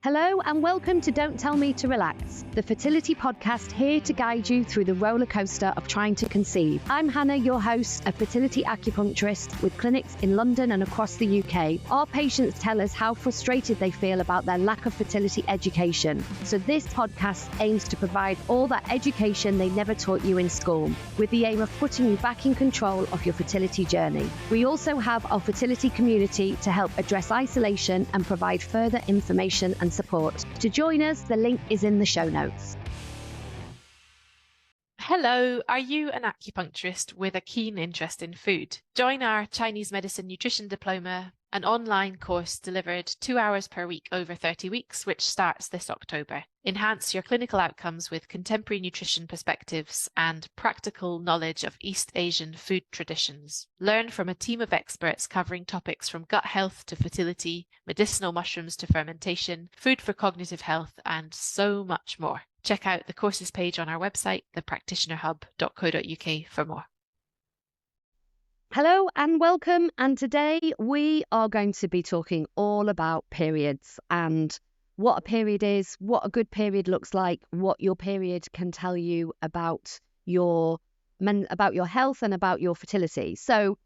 Hello and welcome to Don't Tell Me to Relax, the fertility podcast here to guide you through the roller coaster of trying to conceive. I'm Hannah, your host, a fertility acupuncturist with clinics in London and across the UK. Our patients tell us how frustrated they feel about their lack of fertility education. So this podcast aims to provide all that education they never taught you in school, with the aim of putting you back in control of your fertility journey. We also have our fertility community to help address isolation and provide further information and support. To join us, the link is in the show notes. Hello, are you an acupuncturist with a keen interest in food? Join our Chinese Medicine Nutrition Diploma, an online course delivered 2 hours per week over 30 weeks, which starts this October. Enhance your clinical outcomes with contemporary nutrition perspectives and practical knowledge of East Asian food traditions. Learn from a team of experts covering topics from gut health to fertility, medicinal mushrooms to fermentation, food for cognitive health, and so much more. Check out the courses page on our website, thepractitionerhub.co.uk, for more. Hello and welcome, and today we are going to be talking all about periods and what a period is, what a good period looks like, what your period can tell you about your health and about your fertility. So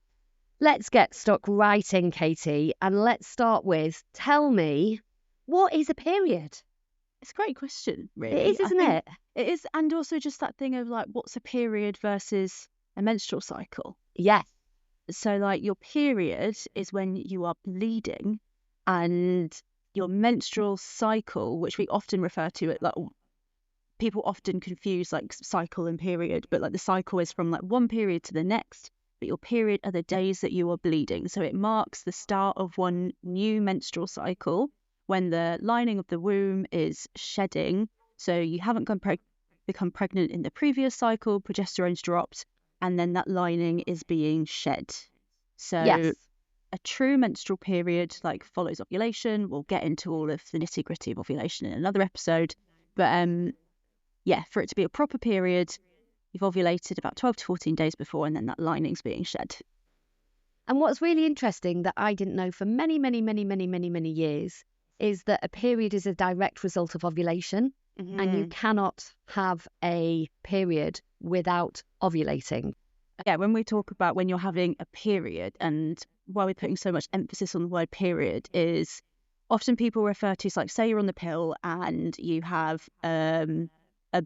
let's get stuck right in, Katie, and let's start with, tell me, what is a period? It's a great question, really. It is, isn't it? It is, and also just that thing of like, what's a period versus a menstrual cycle? Yes. So like your period is when you are bleeding, and your menstrual cycle, which we often refer to it, like people often confuse like cycle and period, but like the cycle is from like one period to the next, but your period are the days that you are bleeding. So it marks the start of one new menstrual cycle when the lining of the womb is shedding. So you haven't become pregnant in the previous cycle, progesterone's dropped, and then that lining is being shed. So yes. A true menstrual period like follows ovulation. We'll get into all of the nitty gritty of ovulation in another episode. But for it to be a proper period, you've ovulated about 12 to 14 days before, and then that lining's being shed. And what's really interesting that I didn't know for many years is that a period is a direct result of ovulation, and you cannot have a period without ovulating. Yeah, when we talk about when you're having a period, and why we're putting so much emphasis on the word period is often people refer to, like, say you're on the pill and you have a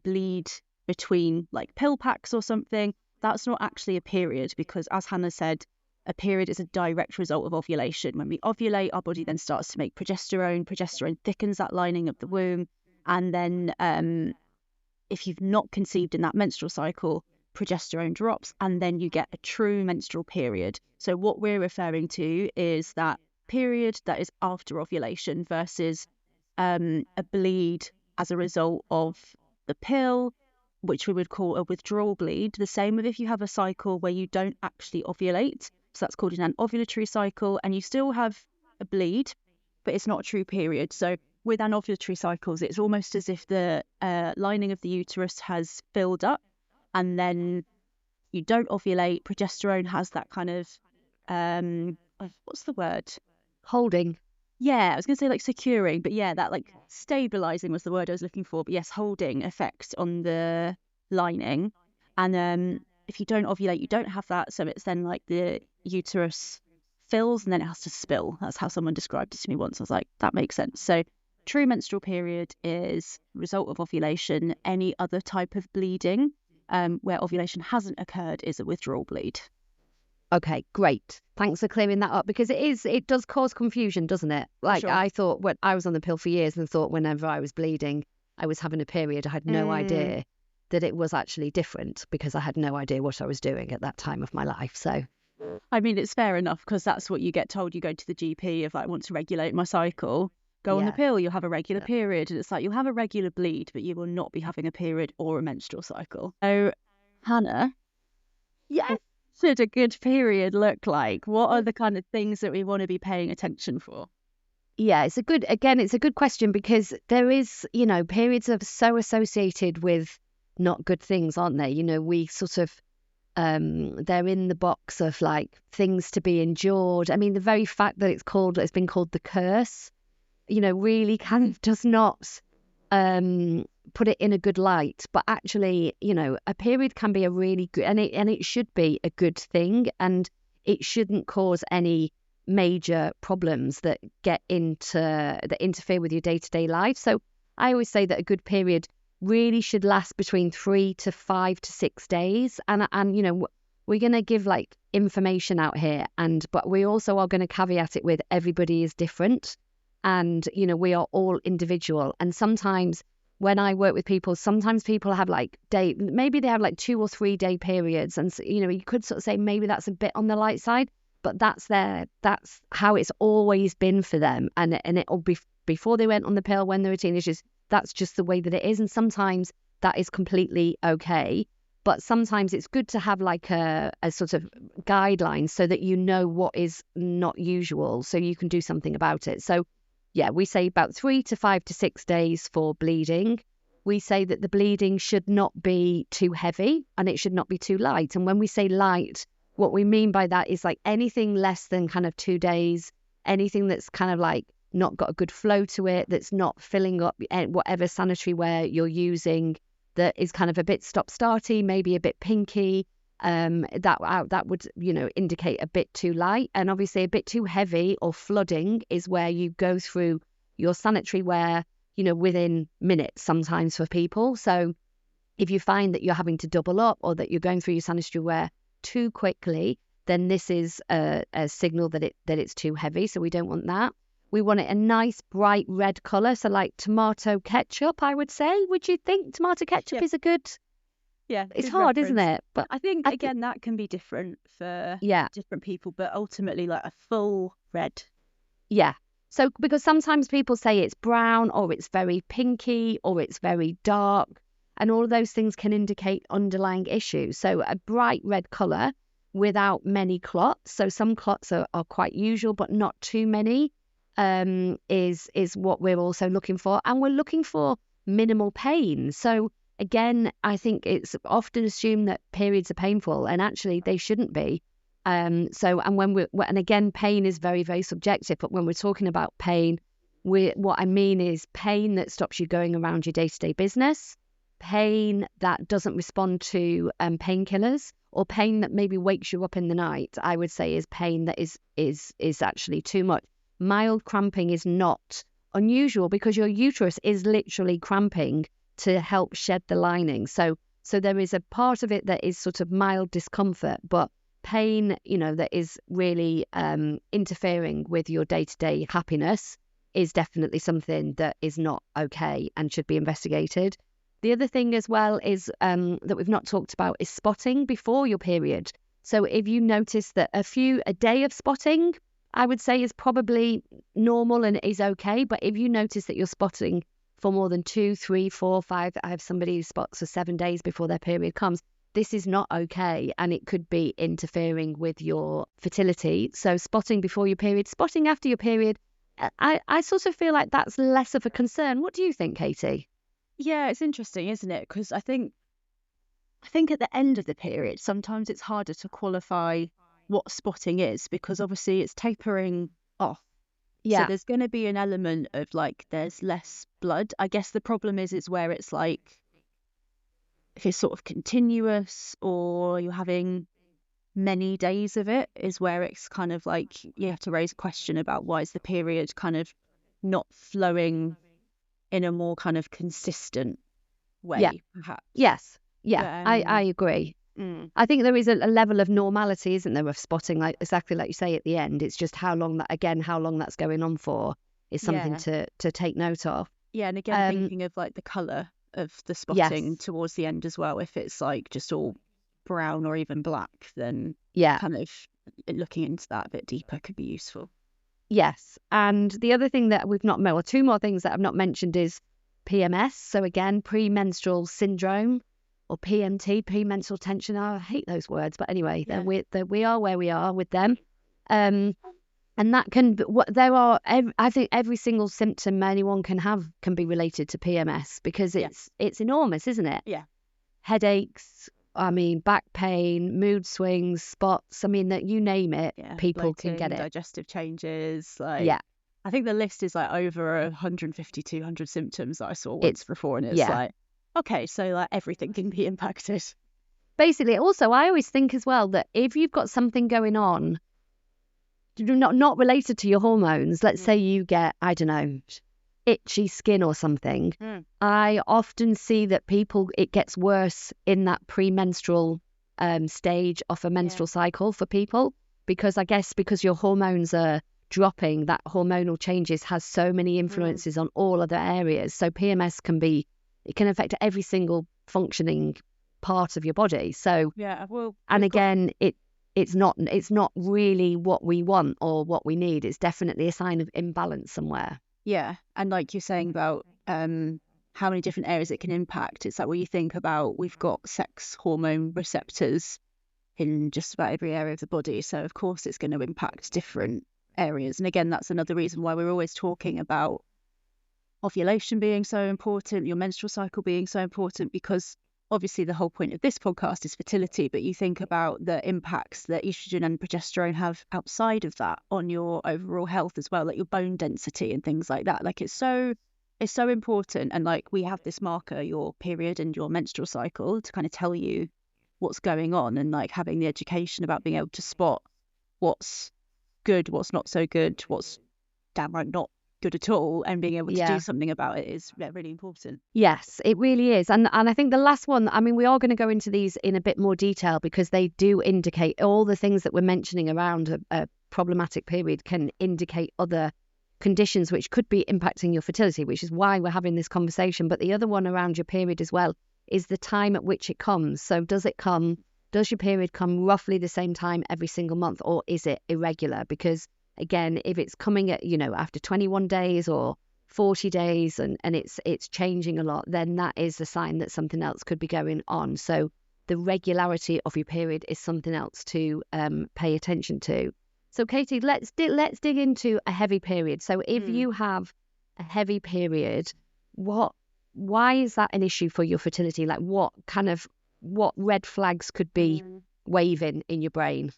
bleed between like pill packs or something. That's not actually a period, because as Hannah said, a period is a direct result of ovulation. When we ovulate, our body then starts to make progesterone. Progesterone thickens that lining of the womb. And then if you've not conceived in that menstrual cycle, progesterone drops, and then you get a true menstrual period. So what we're referring to is that period that is after ovulation versus a bleed as a result of the pill, which we would call a withdrawal bleed. The same with if you have a cycle where you don't actually ovulate. So that's called an ovulatory cycle, and you still have a bleed, but it's not a true period. So with anovulatory cycles, it's almost as if the lining of the uterus has filled up, and then you don't ovulate. Progesterone has that kind of, what's the word? Holding. Yeah, I was going to say like securing, but yeah, that like stabilizing was the word I was looking for. But yes, holding effect on the lining. And if you don't ovulate, you don't have that. So it's then like the uterus fills and then it has to spill. That's how someone described it to me once. I was like, that makes sense. So true menstrual period is result of ovulation. Any other type of bleeding where ovulation hasn't occurred is a withdrawal bleed. Okay, great. Thanks for clearing that up, because it does cause confusion, doesn't it? Like, sure. I thought when I was on the pill for years and thought whenever I was bleeding, I was having a period. I had no idea that it was actually different, because I had no idea what I was doing at that time of my life. So, I mean, it's fair enough, because that's what you get told. You go to the GP if I want to regulate my cycle. Go on the pill, you'll have a regular period. And it's like, you'll have a regular bleed, but you will not be having a period or a menstrual cycle. So, Hannah, yes, should a good period look like? What are the kind of things that we want to be paying attention for? Yeah, it's a good question, because there is, periods are so associated with not good things, aren't they? We sort of, they're in the box of like things to be endured. I mean, the very fact that it's been called the curse, really kind of does not put it in a good light. But actually, a period can be a really good, and it should be a good thing, and it shouldn't cause any major problems that interfere with your day-to-day life. So I always say that a good period really should last between 3 to 5 to 6 days, and we're going to give like information out here, but we also are going to caveat it with everybody is different, and we are all individual. And sometimes when I work with people, sometimes people have maybe they have like 2 or 3 day periods, and you could sort of say maybe that's a bit on the light side, but that's how it's always been for them, and it'll be before they went on the pill, when they were teenagers. That's just the way that it is, and sometimes that is completely okay. But sometimes it's good to have like a sort of guideline so that you know what is not usual, so you can do something about it. So yeah, we say about 3 to 5 to 6 days for bleeding. We say that the bleeding should not be too heavy and it should not be too light. And when we say light, what we mean by that is like anything less than kind of 2 days, anything that's kind of like not got a good flow to it, that's not filling up whatever sanitary wear you're using, that is kind of a bit stop-starty, maybe a bit pinky, that would indicate a bit too light. And obviously a bit too heavy or flooding is where you go through your sanitary wear within minutes sometimes for people. So if you find that you're having to double up, or that you're going through your sanitary wear too quickly, then this is a signal that it's too heavy. So we don't want that. We want it a nice bright red colour, so like tomato ketchup, I would say. Would you think tomato ketchup is a good? Yeah, it's hard, isn't it? But I think again that can be different for different people, but ultimately like a full red. Yeah. So because sometimes people say it's brown, or it's very pinky, or it's very dark, and all of those things can indicate underlying issues. So a bright red colour without many clots. So some clots are quite usual, but not too many. Is what we're also looking for, and we're looking for minimal pain. So again, I think it's often assumed that periods are painful, and actually they shouldn't be. And again, pain is very, very subjective, but when we're talking about pain, what I mean is pain that stops you going around your day-to-day business, pain that doesn't respond to painkillers, or pain that maybe wakes you up in the night. I would say is pain that is actually too much. Mild cramping is not unusual, because your uterus is literally cramping to help shed the lining. So there is a part of it that is sort of mild discomfort, but pain, that is really interfering with your day-to-day happiness is definitely something that is not okay and should be investigated. The other thing as well is that we've not talked about is spotting before your period. So if you notice that a day of spotting, I would say, is probably normal and is okay. But if you notice that you're spotting for more than 2, 3, 4, 5, I have somebody who spots for 7 days before their period comes, this is not okay, and it could be interfering with your fertility. So spotting before your period, spotting after your period, I sort of feel like that's less of a concern. What do you think, Katie? Yeah, it's interesting, isn't it? Because I think at the end of the period, sometimes it's harder to qualify what spotting is, because obviously it's tapering off. Yeah. So there's going to be an element of like there's less blood. I guess the problem is where it's like if it's sort of continuous, or you're having many days of it, is where it's kind of like you have to raise a question about why is the period kind of not flowing in a more kind of consistent way, perhaps. Yes. Yeah, I agree. I think there is a level of normality, isn't there, of spotting, like exactly like you say at the end. It's just how long that's going on for is something to take note of. Yeah, and again, thinking of like the colour of the spotting towards the end as well. If it's like just all brown or even black, then kind of looking into that a bit deeper could be useful. Yes, and the other thing that we've not met, or 2 more things that I've not mentioned, is PMS. So again, premenstrual syndrome, or PMT, premenstrual tension. I hate those words, but anyway, we are where we are with them. And that can, I think every single symptom anyone can have can be related to PMS, because it's enormous, isn't it? Yeah. Headaches, back pain, mood swings, spots. That you name it, people bloating, can get it. Digestive changes, I think the list is like over 150, 200 symptoms that I saw once before, and it's like, okay, so like everything can be impacted. Basically, also, I always think as well that if you've got something going on, not related to your hormones, let's say you get, I don't know, itchy skin or something, I often see that it gets worse in that premenstrual stage of a menstrual cycle for people, because I guess because your hormones are dropping, that hormonal changes has so many influences on all other areas. So PMS can affect every single functioning part of your body. So and again, it's not really what we want or what we need. It's definitely a sign of imbalance somewhere. Yeah, and like you're saying about how many different areas it can impact, it's like when you think about, we've got sex hormone receptors in just about every area of the body, so of course it's going to impact different areas. And again, that's another reason why we're always talking about ovulation being so important, your menstrual cycle being so important, because obviously the whole point of this podcast is fertility, but you think about the impacts that estrogen and progesterone have outside of that on your overall health as well, like your bone density and things like that. Like it's so important. And like we have this marker, your period and your menstrual cycle, to kind of tell you what's going on, and like having the education about being able to spot what's good, what's not so good, what's downright not good at all, and being able to do something about it is really important. Yes, it really is. And I think the last one, I mean, we are going to go into these in a bit more detail, because they do indicate all the things that we're mentioning around a problematic period can indicate other conditions which could be impacting your fertility, which is why we're having this conversation. But the other one around your period as well is the time at which it comes. So does your period come roughly the same time every single month, or is it irregular? Because again, if it's coming at, after 21 days or 40 days and it's changing a lot, then that is a sign that something else could be going on. So the regularity of your period is something else to pay attention to. So Katy, let's dig into a heavy period. So if you have a heavy period, why is that an issue for your fertility? Like what red flags could be waving in your brain?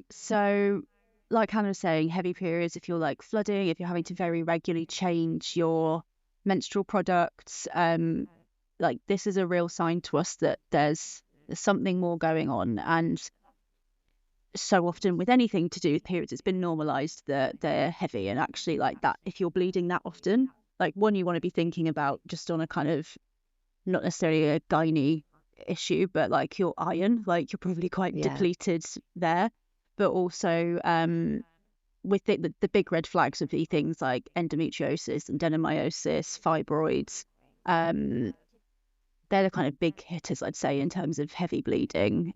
So like Hannah was saying, heavy periods, if you're like flooding, if you're having to very regularly change your menstrual products, like this is a real sign to us that there's something more going on. And so often with anything to do with periods, it's been normalized that they're heavy. And actually like that, if you're bleeding that often, like one, you want to be thinking about just on a kind of not necessarily a gynae issue, but like your iron, like you're probably quite depleted there. But also with the big red flags would be things like endometriosis and adenomyosis, fibroids. They're the kind of big hitters, I'd say, in terms of heavy bleeding.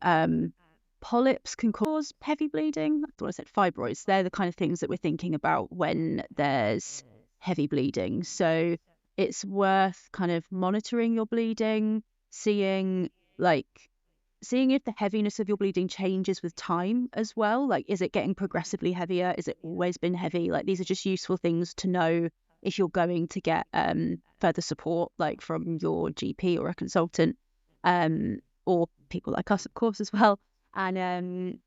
Polyps can cause heavy bleeding. I thought I said fibroids. They're the kind of things that we're thinking about when there's heavy bleeding. So it's worth kind of monitoring your bleeding, seeing if the heaviness of your bleeding changes with time as well. Like, is it getting progressively heavier? Is it always been heavy? Like, these are just useful things to know if you're going to get further support, like from your GP or a consultant, or people like us, of course, as well. And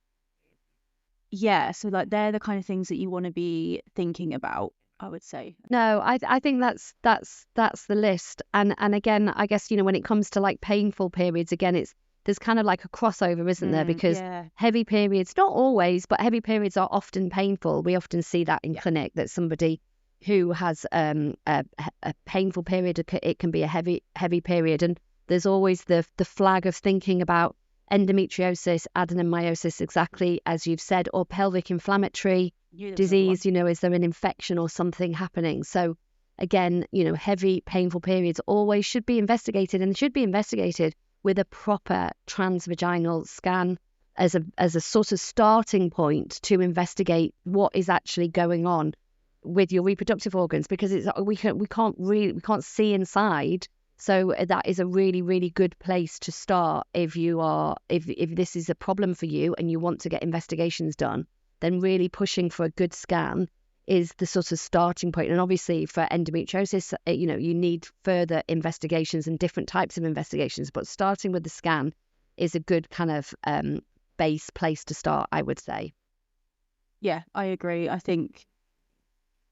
so like they're the kind of things that you want to be thinking about, I would say. No, I think that's the list. And again, I guess, when it comes to like painful periods, again, there's kind of like a crossover, isn't there? Because heavy periods, not always, but heavy periods are often painful. We often see that in clinic, that somebody who has a painful period, it can be a heavy period. And there's always the flag of thinking about endometriosis, adenomyosis, exactly as you've said, or pelvic inflammatory disease. Is there an infection or something happening? So again, heavy painful periods always should be investigated, and should be investigated with a proper transvaginal scan as a sort of starting point to investigate what is actually going on with your reproductive organs, because we can't see inside. So that is a really, really good place to start. If this is a problem for you and you want to get investigations done, then really pushing for a good scan is the sort of starting point. And obviously for endometriosis, you need further investigations and different types of investigations, but starting with the scan is a good kind of base place to start, I would say. Yeah, I agree. I think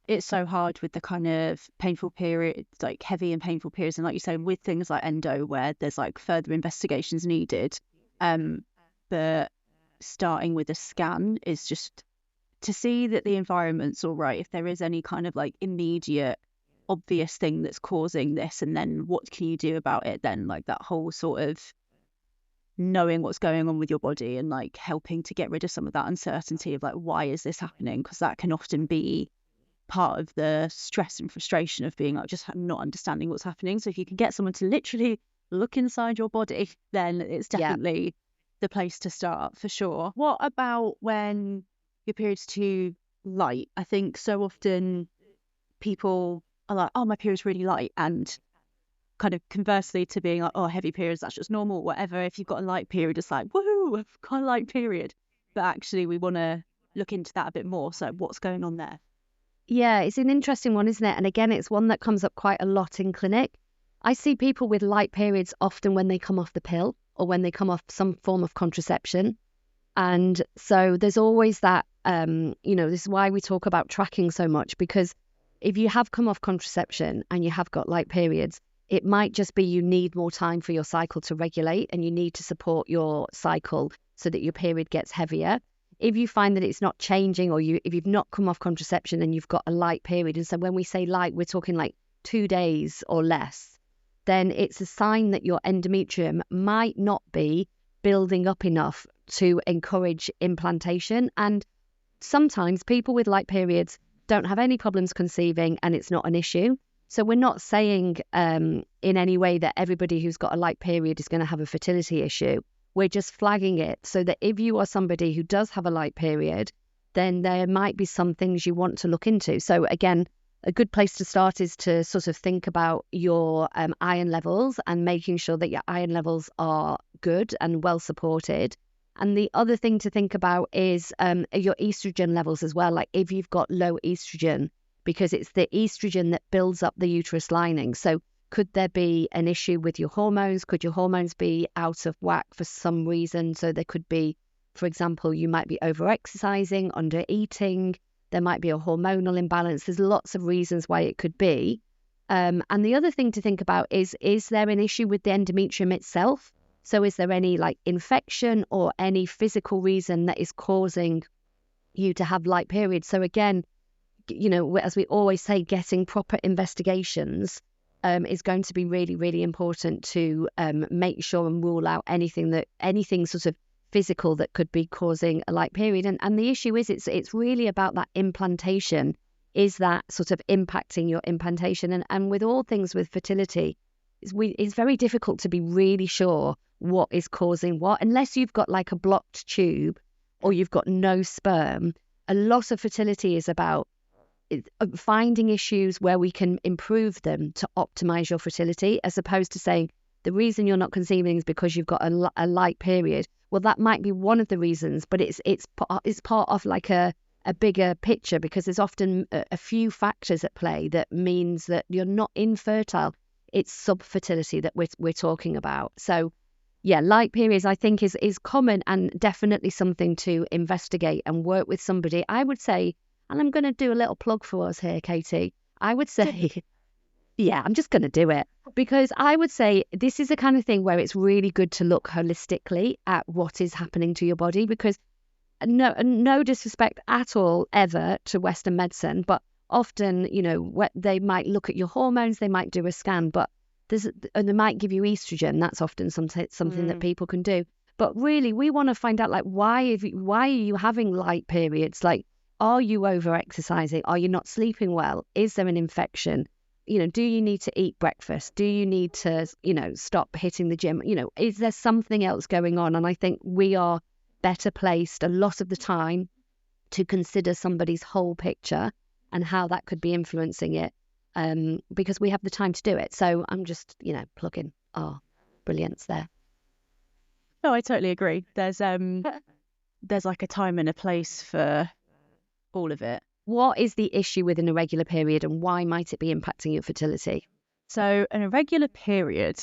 it's so hard with the kind of painful periods, like heavy and painful periods. And like you say, with things like endo, where there's like further investigations needed, but starting with a scan is just to see that the environment's all right. If there is any kind of like immediate obvious thing that's causing this, and then what can you do about it, then like that whole sort of knowing what's going on with your body and like helping to get rid of some of that uncertainty of like, why is this happening? Because that can often be part of the stress and frustration of being like just not understanding what's happening. So if you can get someone to literally look inside your body, then it's definitely the place to start for sure. What about when your period's too light? I think so often people are like, oh, my period's really light, and kind of conversely to being like, oh, heavy periods, that's just normal, whatever. If you've got a light period, it's like, woohoo, I've got a light period. But actually we want to look into that a bit more. So what's going on there? Yeah, it's an interesting one, isn't it? And again, it's one that comes up quite a lot in clinic. I see people with light periods often when they come off the pill or when they come off some form of contraception. And so there's always that, this is why we talk about tracking so much, because if you have come off contraception and you have got light periods, it might just be you need more time for your cycle to regulate, and you need to support your cycle so that your period gets heavier. If you find that it's not changing, or if you've not come off contraception and you've got a light period, and so when we say light, we're talking like 2 days or less, then it's a sign that your endometrium might not be building up enough to encourage implantation. And sometimes people with light periods don't have any problems conceiving and it's not an issue. So we're not saying in any way that everybody who's got a light period is going to have a fertility issue. We're just flagging it so that if you are somebody who does have a light period, then there might be some things you want to look into. So again, a good place to start is to sort of think about your iron levels and making sure that your iron levels are good and well supported. And the other thing to think about is your estrogen levels as well. Like if you've got low estrogen, because it's the estrogen that builds up the uterus lining. So could there be an issue with your hormones? Could your hormones be out of whack for some reason? So there could be, for example, you might be over-exercising, under-eating. There might be a hormonal imbalance. There's lots of reasons why it could be. And the other thing to think about is there an issue with the endometrium itself? So is there any like infection or any physical reason that is causing you to have light periods? So again, as we always say, getting proper investigations is going to be really, really important to make sure and rule out anything sort of physical that could be causing a light period. And the issue is it's really about that implantation. Is that sort of impacting your implantation? And with all things with fertility, it's very difficult to be really sure what is causing what, unless you've got like a blocked tube or you've got no sperm. A lot of fertility is about finding issues where we can improve them to optimize your fertility, as opposed to saying the reason you're not conceiving is because you've got a light period. Well, that might be one of the reasons, but it's part of like a bigger picture, because there's often a few factors at play that means that you're not infertile. It's subfertility that we're talking about. So yeah, light periods I think is common and definitely something to investigate and work with somebody. I would say, and I'm going to do a little plug for us here, Katie. I would say, yeah, I'm just going to do it, because I would say this is the kind of thing where it's really good to look holistically at what is happening to your body, because no disrespect at all ever to Western medicine, but often, they might look at your hormones, they might do a scan, but they might give you estrogen. That's often something that people can do. But really, we want to find out, like, why are you having light periods? Like, are you over-exercising? Are you not sleeping well? Is there an infection? Do you need to eat breakfast? Do you need to, stop hitting the gym? Is there something else going on? And I think we are better placed a lot of the time to consider somebody's whole picture and how that could be influencing it, because we have the time to do it. So I'm just, plugging our brilliance there. No, I totally agree. There's like a time and a place for all of it. What is the issue with an irregular period, and why might it be impacting your fertility? So an irregular period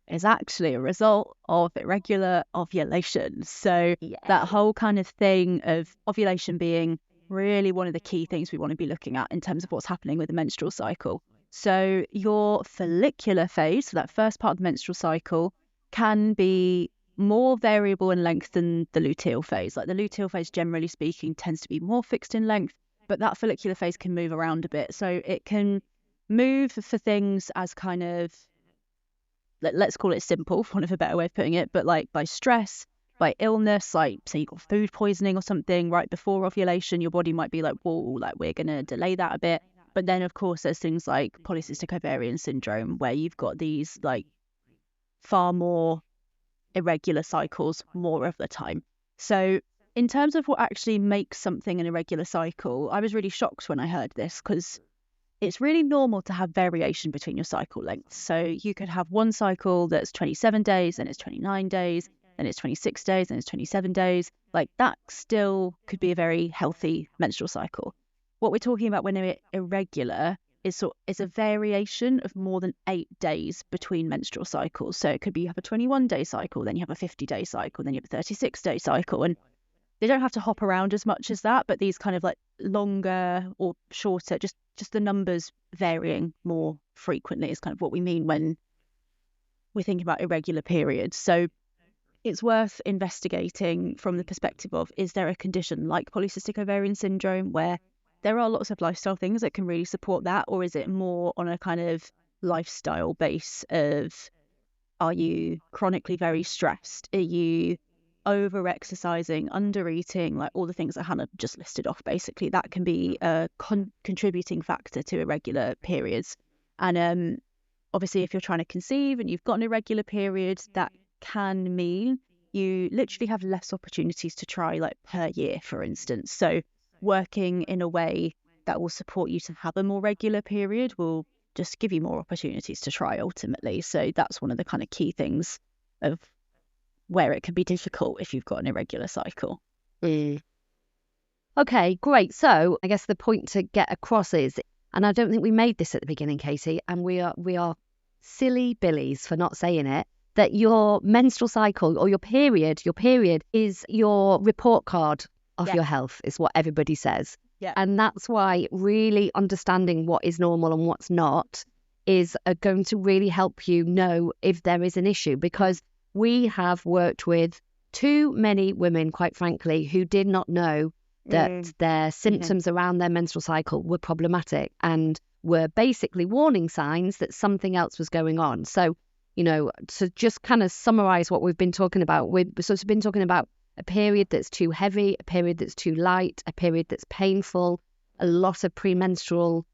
is actually a result of irregular ovulation. So that whole kind of thing of ovulation being really one of the key things we want to be looking at in terms of what's happening with the menstrual cycle. So your follicular phase, so that first part of the menstrual cycle, can be more variable in length than the luteal phase. Like the luteal phase, generally speaking, tends to be more fixed in length, but that follicular phase can move around a bit. So it can move for things as kind of, let's call it simple, for want of a better way of putting it, but like by stress, by illness, like say you got food poisoning or something right before ovulation, your body might be like, whoa, like we're going to delay that a bit. But then, of course, there's things like polycystic ovarian syndrome, where you've got these like far more irregular cycles more of the time. So in terms of what actually makes something an irregular cycle, I was really shocked when I heard this, because it's really normal to have variation between your cycle lengths. So you could have one cycle that's 27 days, and it's 29 days, and it's 26 days, and it's 27 days. Like that still could be a very healthy menstrual cycle. What we're talking about when they're irregular is a variation of more than 8 days between menstrual cycles. So it could be you have a 21-day cycle, then you have a 50-day cycle, then you have a 36-day cycle. And they don't have to hop around as much as that, but these kind of like longer or shorter, just the numbers varying more frequently is kind of what we mean when we're thinking about irregular periods. So it's worth investigating from the perspective of, is there a condition like polycystic ovarian syndrome where there are lots of lifestyle things that can really support that, or is it more on a kind of lifestyle base of, are you chronically very stressed? Are you over-exercising, under-eating, like all the things that Hannah just listed off, basically? That can be a contributing factor to irregular periods. And obviously, if you're trying to conceive and you've got an irregular period, that can mean you literally have less opportunities to try, like per year, for instance. So working in a way that will support you to have a more regular period will just give you more opportunities to try ultimately. So that's one of the kind of key things of where it can be difficult if you've got an irregular cycle. Okay, great. So I guess the point to get across is, and I don't think we made this at the beginning, Katie, and we are silly billies for not saying it, that your menstrual cycle or your period is your report card of your health, is what everybody says. Yeah. And that's why really understanding what is normal and what's not is going to really help you know if there is an issue, because we have worked with too many women, quite frankly, who did not know that their symptoms around their menstrual cycle were problematic and were basically warning signs that something else was going on. So, you know, to just kind of summarize what we've been talking about, we've sort of been talking about a period that's too heavy, a period that's too light, a period that's painful, a lot of premenstrual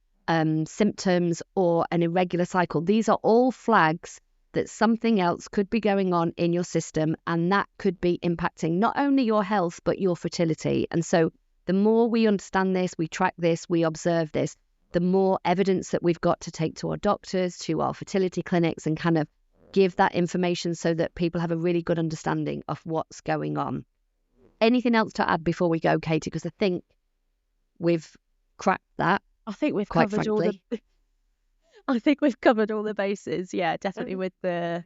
symptoms, or an irregular cycle. These are all flags that something else could be going on in your system, and that could be impacting not only your health, but your fertility. And so the more we understand this, we track this, we observe this, the more evidence that we've got to take to our doctors, to our fertility clinics, and kind of give that information so that people have a really good understanding of what's going on. Anything else to add before we go, Katie? Because I think we've cracked that. I think we've quite covered frankly. I think we've covered all the bases. Yeah, definitely with the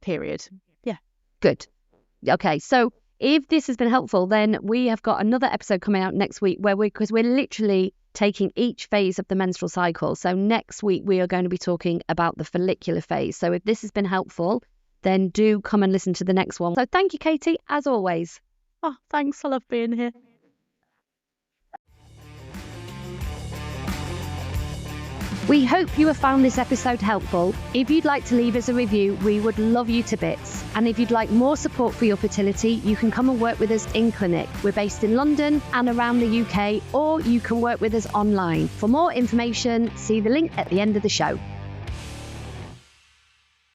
period. Yeah. Good. Okay, so if this has been helpful, then we have got another episode coming out next week because we're literally taking each phase of the menstrual cycle. So next week we are going to be talking about the follicular phase. So if this has been helpful, then do come and listen to the next one. So thank you, Katie, as always. Oh, thanks. I love being here. We hope you have found this episode helpful. If you'd like to leave us a review, we would love you to bits. And if you'd like more support for your fertility, you can come and work with us in clinic. We're based in London and around the UK, or you can work with us online. For more information, see the link at the end of the show.